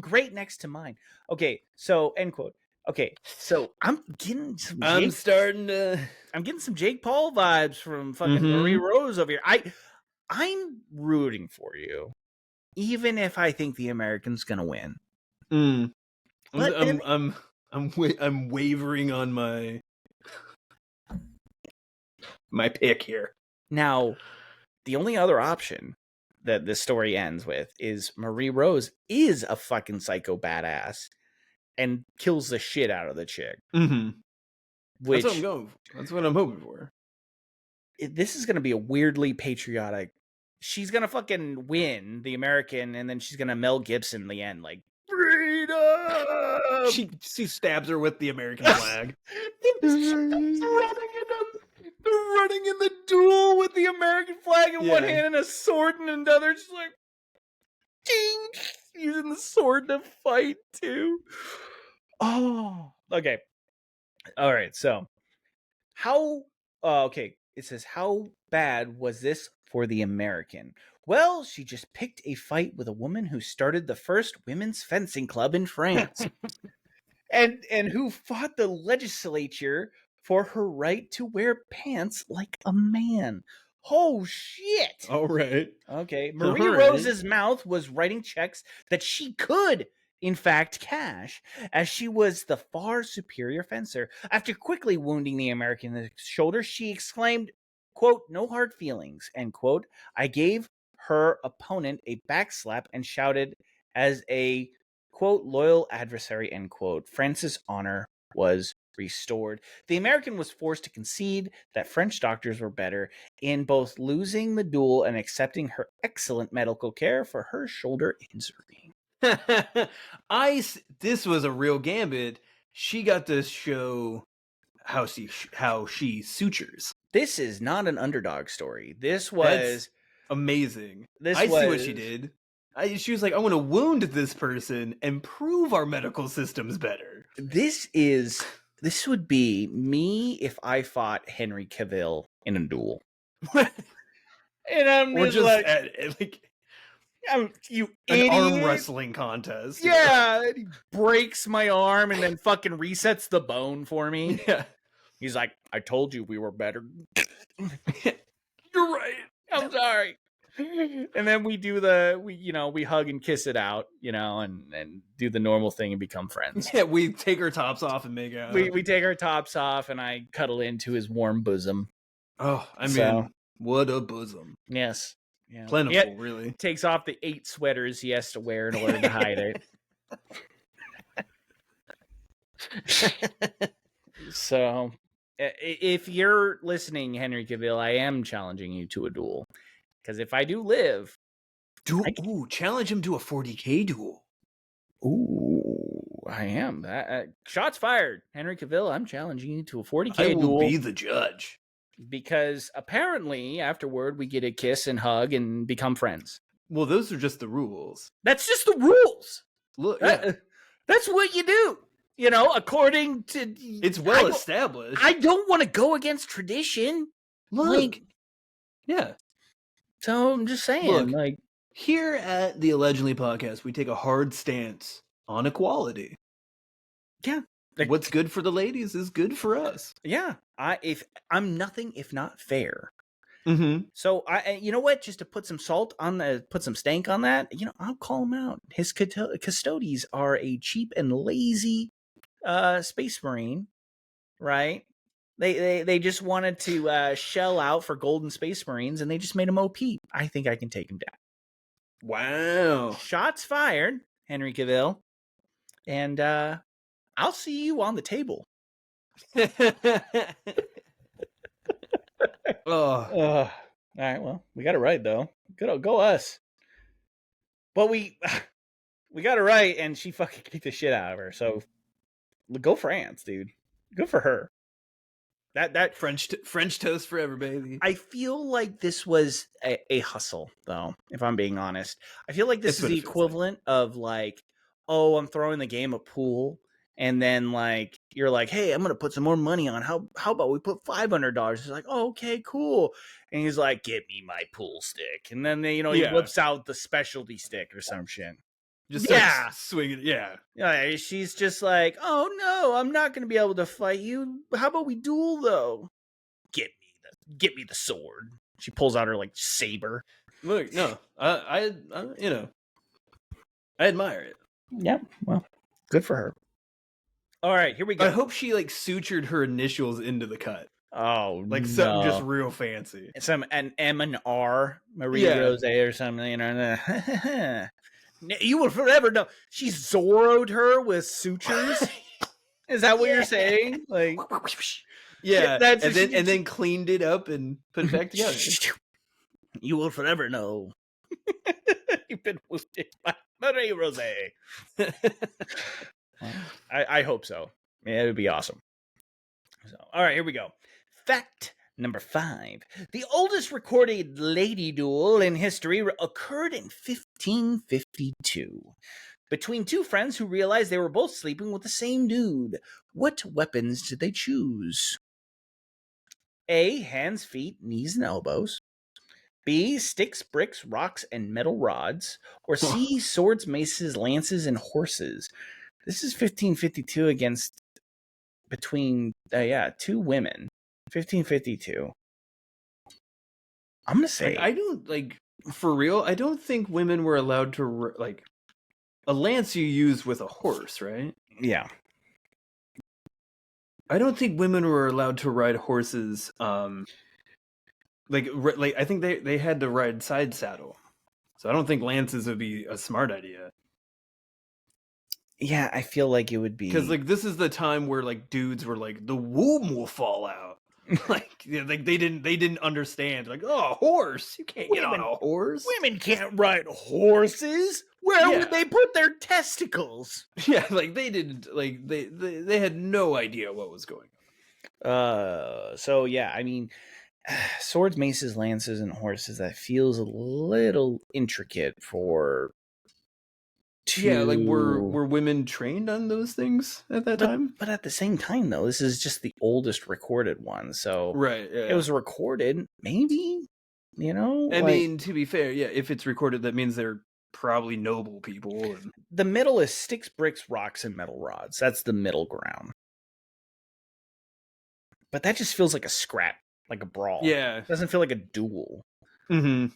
great next to mine." Okay, so end quote. Okay, so I'm getting some some Jake Paul vibes from fucking Marie Rose over here. I'm rooting for you, even if I think the American's gonna win. I'm wavering on my pick here. Now, the only other option that this story ends with is Marie Rose is a fucking psycho badass and kills the shit out of the chick. That's what I'm going for. That's what I'm hoping for. This is going to be a weirdly patriotic. She's going to fucking win the American, and then she's going to Mel Gibson in the end, like, freedom! She stabs her with the American flag. They're running in the duel with the American flag in one Yeah. hand and a sword in another. Just like, ding, using the sword to fight too. Oh, okay. All right. So, how? Okay. It says, how bad was this for the American? Well, she just picked a fight with a woman who started the first women's fencing club in France. and who fought the legislature for her right to wear pants like a man. Oh shit. All right. Okay. All Maria right. Rose's mouth was writing checks that she could in fact cash, as she was the far superior fencer. After quickly wounding the American in the shoulder, she exclaimed, quote, "No hard feelings," end quote. I gave her opponent a backslap and shouted as a, quote, loyal adversary, end quote. France's honor was restored. The American was forced to concede that French doctors were better in both losing the duel and accepting her excellent medical care for her shoulder injury. This was a real gambit. She got to show how she sutures. This is not an underdog story. This was That's amazing. See what she did. She was like, I want to wound this person and prove our medical system's better. This would be me if I fought Henry Cavill in a duel. And I'm or just like you an idiot. arm wrestling contest. Yeah, and he breaks my arm and then fucking resets the bone for me. Yeah. He's like, I told you we were better. You're right. I'm sorry. And then we do we hug and kiss it out, and do the normal thing and become friends. Yeah, we take our tops off and make out. We take our tops off and I cuddle into his warm bosom. Oh, I mean, what a bosom. Yes. Yeah. Plentiful, really. Takes off the 8 sweaters he has to wear in order to hide it. So, if you're listening, Henry Cavill, I am challenging you to a duel. Because if I do live... challenge him to a 40K duel. Ooh, I am. Shots fired. Henry Cavill, I'm challenging you to a 40K duel. I will be the judge. Because apparently, afterward, we get a kiss and hug and become friends. Well, those are just the rules. That's just the rules. Look, that's what you do. According to... It's well established. I don't want to go against tradition. Look. Yeah. So I'm just saying. Look, here at the Allegendly Podcast, we take a hard stance on equality. Yeah. What's good for the ladies is good for us. Yeah. I'm nothing if not fair. Mm-hmm. So you know what? Just to put some put some stank on that. I'll call him out. His custodies are a cheap and lazy space marine, right? They just wanted to shell out for golden space marines, and they just made him OP. I think I can take him down. Wow! Shots fired, Henry Cavill, and I'll see you on the table. All right, well, we got it right though. Go us. But we got it right, and she fucking kicked the shit out of her. So go France, dude. Good for her. That French toast forever, baby. I feel like this was a hustle, though. If I'm being honest, I feel like this is the equivalent of like, oh, I'm throwing the game of pool. And then, you're like, hey, I'm going to put some more money on. How about we put $500? It's like, oh, okay, cool. And he's like, give me my pool stick. And then, he whips out the specialty stick or some shit. Just swinging. Yeah. She's just like, oh, no, I'm not going to be able to fight you. How about we duel, though? Get me the sword. She pulls out her, saber. Look, no, I admire it. Yeah, well, good for her. All right, here we go. I hope she sutured her initials into the cut. Oh, something just real fancy. An M and R, Maria Rose or something. You will forever know. She Zorro'd her with sutures. Is that what you're saying? Yeah, and then cleaned it up and put it back together. You will forever know. You've been wounded by Maria Rose. I hope so. Yeah, it would be awesome. So, all right, here we go. Fact Number 5. The oldest recorded lady duel in history occurred in 1552. Between two friends who realized they were both sleeping with the same dude. What weapons did they choose? A. Hands, feet, knees, and elbows. B. Sticks, bricks, rocks, and metal rods. Or C. Swords, maces, lances, and horses. This is 1552 between two women. 1552. I'm gonna say I don't for real. I don't think women were allowed to a lance you use with a horse, right? Yeah. I don't think women were allowed to ride horses. I think they had to ride side saddle, so I don't think lances would be a smart idea. Yeah, I feel like it would be because this is the time where dudes were the womb will fall out. They didn't understand. Oh, a horse! You can't get on a horse. Women can't ride horses. Where would they put their testicles? Yeah, they didn't they had no idea what was going on. So yeah, I mean, swords, maces, lances, and horses. That feels a little intricate for. Yeah, were women trained on those things at that time? But at the same time, though, this is just the oldest recorded one, so right. Yeah. It was recorded. Maybe, I mean, to be fair, yeah, if it's recorded, that means they're probably noble people. The middle is sticks, bricks, rocks, and metal rods. That's the middle ground. But that just feels like a scrap, like a brawl. Yeah, it doesn't feel like a duel. Mm-hmm.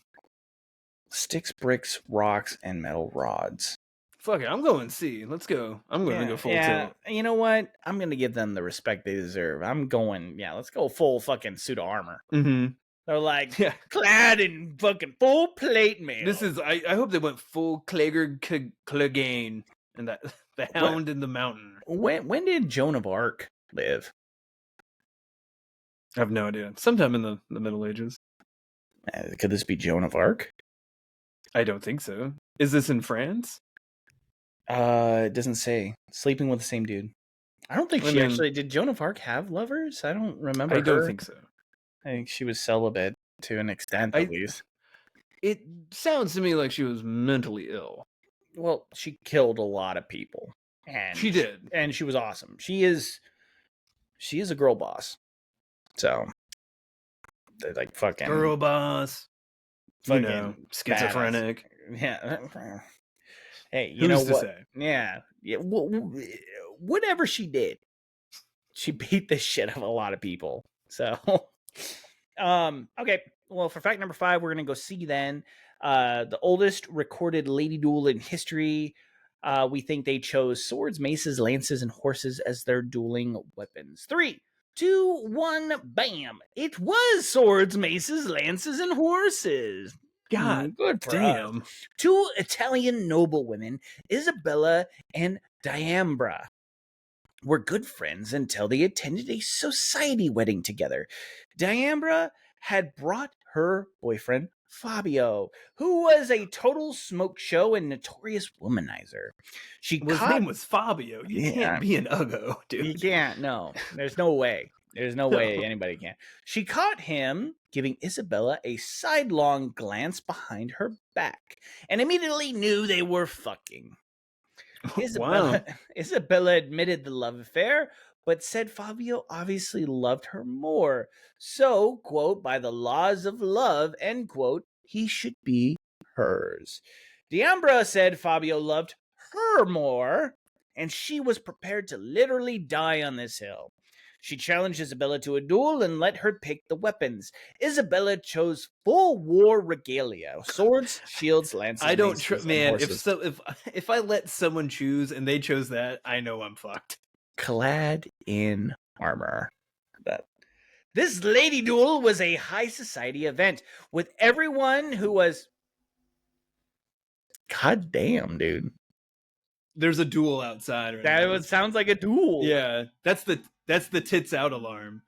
Sticks, bricks, rocks, and metal rods. Fuck it, I'm going C. Let's go. I'm going to go full tilt. You know what? I'm going to give them the respect they deserve. I'm going, let's go full fucking suit of armor. Mm-hmm. They're clad in fucking full plate mail. This is, I hope they went full Clegard Clegane and that the Hound in the Mountain. When did Joan of Arc live? I have no idea. Sometime in the Middle Ages. Could this be Joan of Arc? I don't think so. Is this in France? It doesn't say. Sleeping with the same dude. I don't think she actually did. Joan of Arc have lovers? I don't remember. I don't think so. I think she was celibate to an extent, at least. It sounds to me like she was mentally ill. Well, she killed a lot of people, and she did, and she was awesome. She is a girl boss. So, they're fucking girl boss. Fucking schizophrenic. Badass. Yeah. Hey, you know what? Say? Yeah. Whatever she did, she beat the shit out of a lot of people. So, okay. Well, for fact number 5, we're gonna go see then. The oldest recorded lady duel in history. We think they chose swords, maces, lances, and horses as their dueling weapons. 3, 2, 1, bam! It was swords, maces, lances, and horses. God, good damn. Us. 2 Italian noblewomen, Isabella and Diambra, were good friends until they attended a society wedding together. Diambra had brought her boyfriend, Fabio, who was a total smoke show and notorious womanizer. His name was Fabio. You can't be an uggo, dude. You can't. No, there's no way. There's no way anybody can. She caught him giving Isabella a sidelong glance behind her back and immediately knew they were fucking. Isabella admitted the love affair, but said Fabio obviously loved her more. So, quote, by the laws of love, end quote, he should be hers. Diambra said Fabio loved her more, and she was prepared to literally die on this hill. She challenged Isabella to a duel and let her pick the weapons. Isabella chose full war regalia: swords, shields, lances. I don't man. If I let someone choose and they chose that, I know I'm fucked. Clad in armor. This lady duel was a high society event with everyone who was. God damn, dude. There's a duel outside. That sounds like a duel. Yeah, that's the tits out alarm.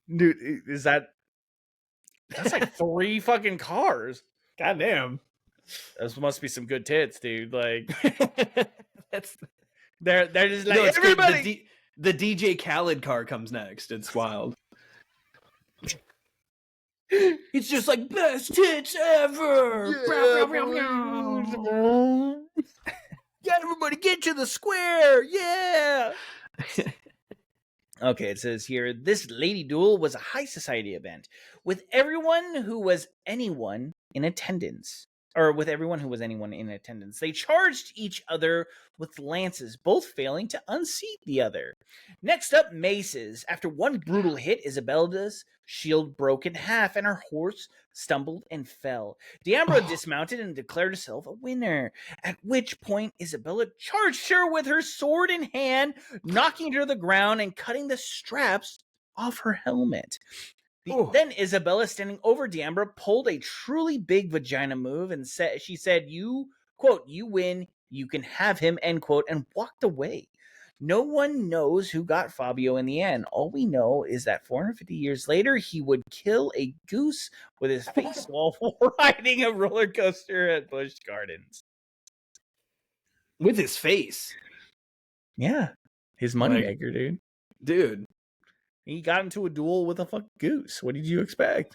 Dude, that's like 3 fucking cars. God damn. Those must be some good tits, dude. Like they're just like everybody. The DJ Khaled car comes next. It's wild. It's just like best hits ever. Get everybody, get to the square. Yeah. Okay, it says here, this lady duel was a high society event with everyone who was anyone in attendance. Or with everyone who was anyone in attendance. They charged each other with lances, both failing to unseat the other. Next up, maces. After one brutal hit, Isabella's shield broke in half and her horse stumbled and fell. Diambra dismounted and declared herself a winner, at which point Isabella charged her with her sword in hand, knocking her to the ground and cutting the straps off her helmet. Then Isabella, standing over Diambra, pulled a truly big vagina move and she said, you, quote, you win, you can have him, end quote, and walked away. No one knows who got Fabio in the end. All we know is that 450 years later, he would kill a goose with his face while riding a roller coaster at Busch Gardens. With his face? Yeah. His moneymaker, dude. Dude. He got into a duel with a fucking goose. What did you expect?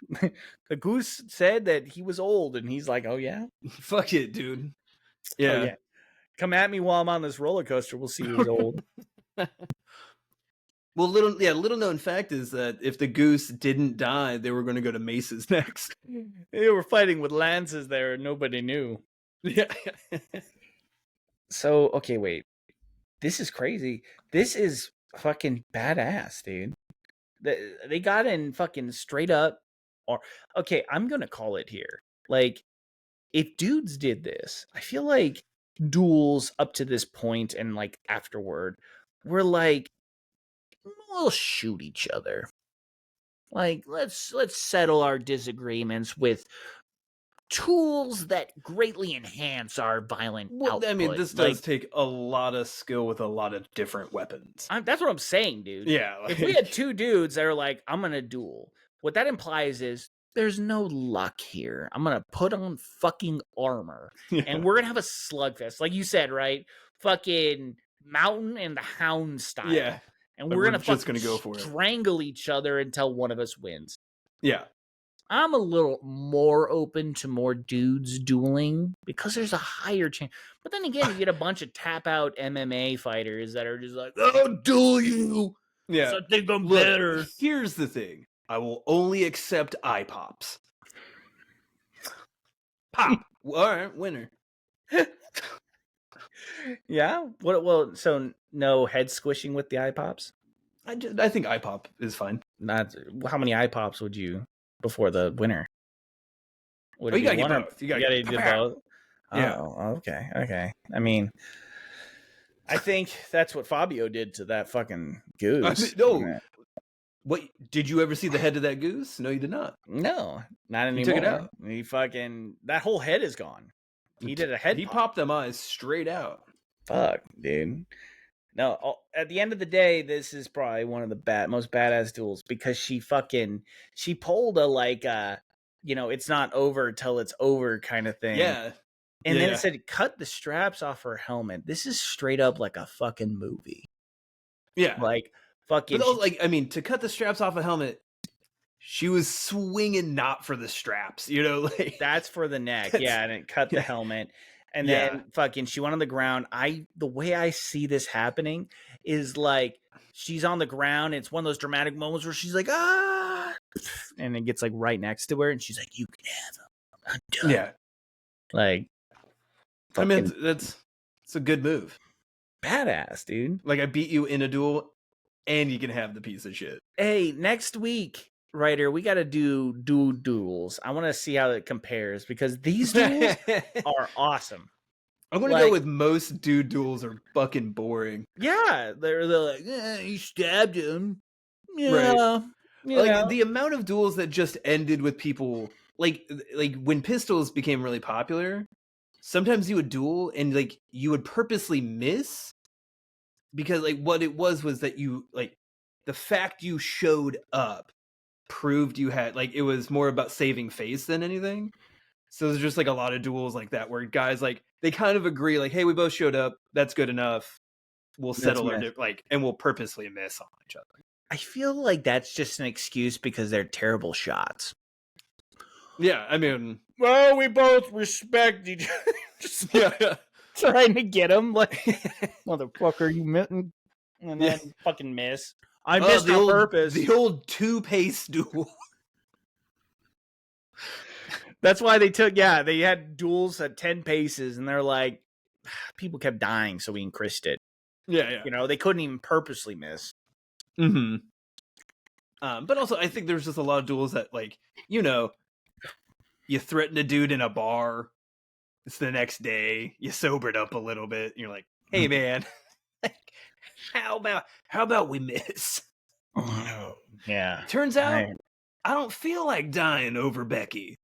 The goose said that he was old, and he's like, oh, yeah? Fuck it, dude. Yeah. Oh, yeah. Come at me while I'm on this roller coaster. We'll see who's old. Well, little known fact is that if the goose didn't die, they were going to go to maces next. They were fighting with lances there, and nobody knew. Yeah. So, okay, wait. This is crazy. This is fucking badass, dude. They got in fucking straight up. Or okay, I'm gonna call it here. Like, if dudes did this, I feel like duels up to this point and like afterward were like, we'll shoot each other. Like, let's settle our disagreements with tools that greatly enhance our violent output. I mean, this does take a lot of skill with a lot of different weapons. That's what I'm saying, dude. Yeah. If we had two dudes that are like, I'm going to duel, what that implies is there's no luck here. I'm going to put on fucking armor. Yeah. And we're going to have a slugfest. Like you said, right? Fucking Mountain and the Hound style. Yeah. And we're going to just gonna go for it. Strangle each other until one of us wins. Yeah. I'm a little more open to more dudes dueling because there's a higher chance. But then again, you get a bunch of tap out MMA fighters that are just like, I'll duel you. Yeah. So I think I'm better. Here's the thing. I will only accept eye pops. Pop. All right, winner. Yeah? Well, so no head squishing with the eye pops? I think eye pop is fine. How many eye pops would you before the winner? You gotta get both. You gotta do both. Yeah. Oh, okay. I mean, I think that's what Fabio did to that fucking goose. No. What, did you ever see the head of that goose? No, you did not. No, not anymore. He took it out. He fucking, that whole head is gone. He did a head. He popped them eyes straight out. Fuck, dude. No, at the end of the day, this is probably one of the most badass duels because she pulled a it's not over till it's over kind of thing. Yeah. And then it said cut the straps off her helmet. This is straight up like a fucking movie. Yeah. Like fucking. But to cut the straps off a helmet, she was swinging not for the straps, like that's for the neck. Yeah, and it cut the helmet. And then fucking she went on the ground. The way I see this happening is like she's on the ground. It's one of those dramatic moments where she's like, ah, and it gets like right next to her, and she's like, you can have him. I'm done. Yeah. Like, I mean, it's a good move. Badass, dude. Like, I beat you in a duel, and you can have the piece of shit. Hey, next week, writer, we got to do duels. I want to see how it compares because these duels are awesome. I'm going to go with most duels are fucking boring. Yeah, they're like, you stabbed him. Yeah. Right. Like, the amount of duels that just ended with people, like when pistols became really popular, sometimes you would duel and like you would purposely miss because like what it was that you like the fact you showed up proved you had like it was more about saving face than anything. So there's just like a lot of duels like that where guys like they kind of agree like, hey, we both showed up, that's good enough, we'll settle our and we'll purposely miss on each other. I feel like that's just an excuse because they're terrible shots. Yeah, I mean, well, we both respect each other. Just trying to get him, like, motherfucker, you mitten, and then fucking miss. I missed on purpose. The old 2-pace duel. That's why they they had duels at 10 paces, and they're like, people kept dying, so we increased it. Yeah. You know, they couldn't even purposely miss. Mm-hmm. But also, I think there's just a lot of duels that, like, you know, you threaten a dude in a bar. It's the next day. You sobered up a little bit. And you're like, hey, man, how about we miss? Yeah. Turns out, I don't feel like dying over Becky.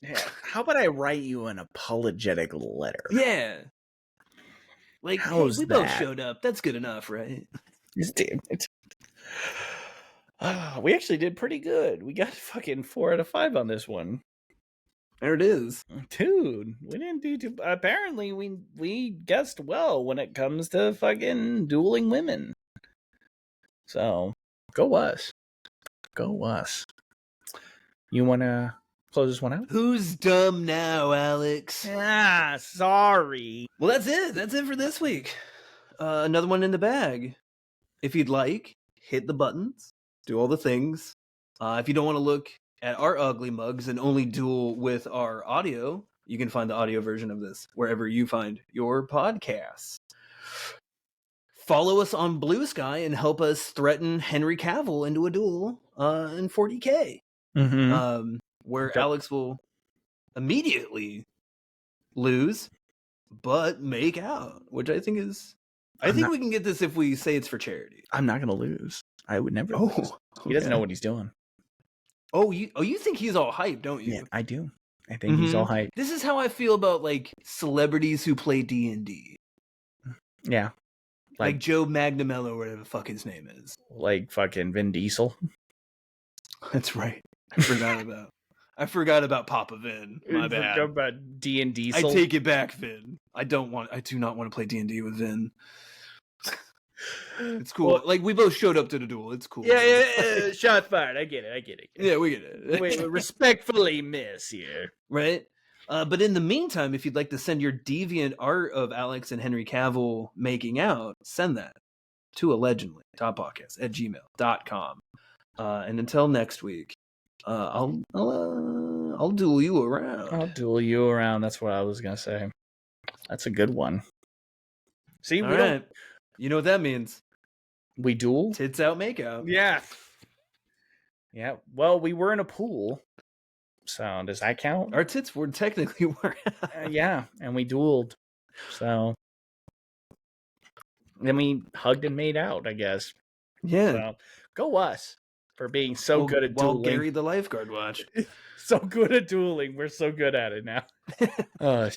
Yeah. How about I write you an apologetic letter? Yeah. Like, how's we that? both showed up. That's good enough, right? Damn it. We actually did pretty good. We got fucking 4 out of 5 on this one. There it is. Dude, we didn't do too... Apparently, we guessed well when it comes to fucking dueling women. So, go us. Go us. You want to close this one out? Who's dumb now, Alex? Ah, sorry. Well, that's it. That's it for this week. Another one in the bag. If you'd like, hit the buttons. Do all the things. If you don't want to look at our ugly mugs and only duel with our audio, you can find the audio version of this wherever you find your podcasts. Follow us on Blue Sky and help us threaten Henry Cavill into a duel in 40K. Mm-hmm. Where Alex will immediately lose, but make out, which I think is... I think we can get this if we say it's for charity. I'm not going to lose. I would never lose. He doesn't know what he's doing. Oh, you think he's all hype, don't you? Yeah, I do. I think he's all hype. This is how I feel about, like, celebrities who play D&D. Yeah. Like Joe Magnamello, or whatever the fuck his name is. Like fucking Vin Diesel. That's right. I forgot about Papa Vin. My bad. Forgot about D&D. I take it back, Vin. I do not want to play D&D with Vin. It's cool. Well, like, we both showed up to the duel. It's cool. Yeah. Shot fired. I get it. Yeah, we get it. We respectfully miss here. Right? But in the meantime, if you'd like to send your deviant art of Alex and Henry Cavill making out, send that to Allegendly Podcast at gmail.com. And until next week, I'll duel you around. I'll duel you around. That's what I was gonna say. That's a good one. See, all right. You know what that means? We duel. Tits out, make out. Yeah. Yeah. Well, we were in a pool. So does that count? Our tits were technically yeah, and we dueled. So then we hugged and made out, I guess. Yeah. So, go us for being so good at dueling. While Gary the lifeguard watched. So good at dueling. We're so good at it now.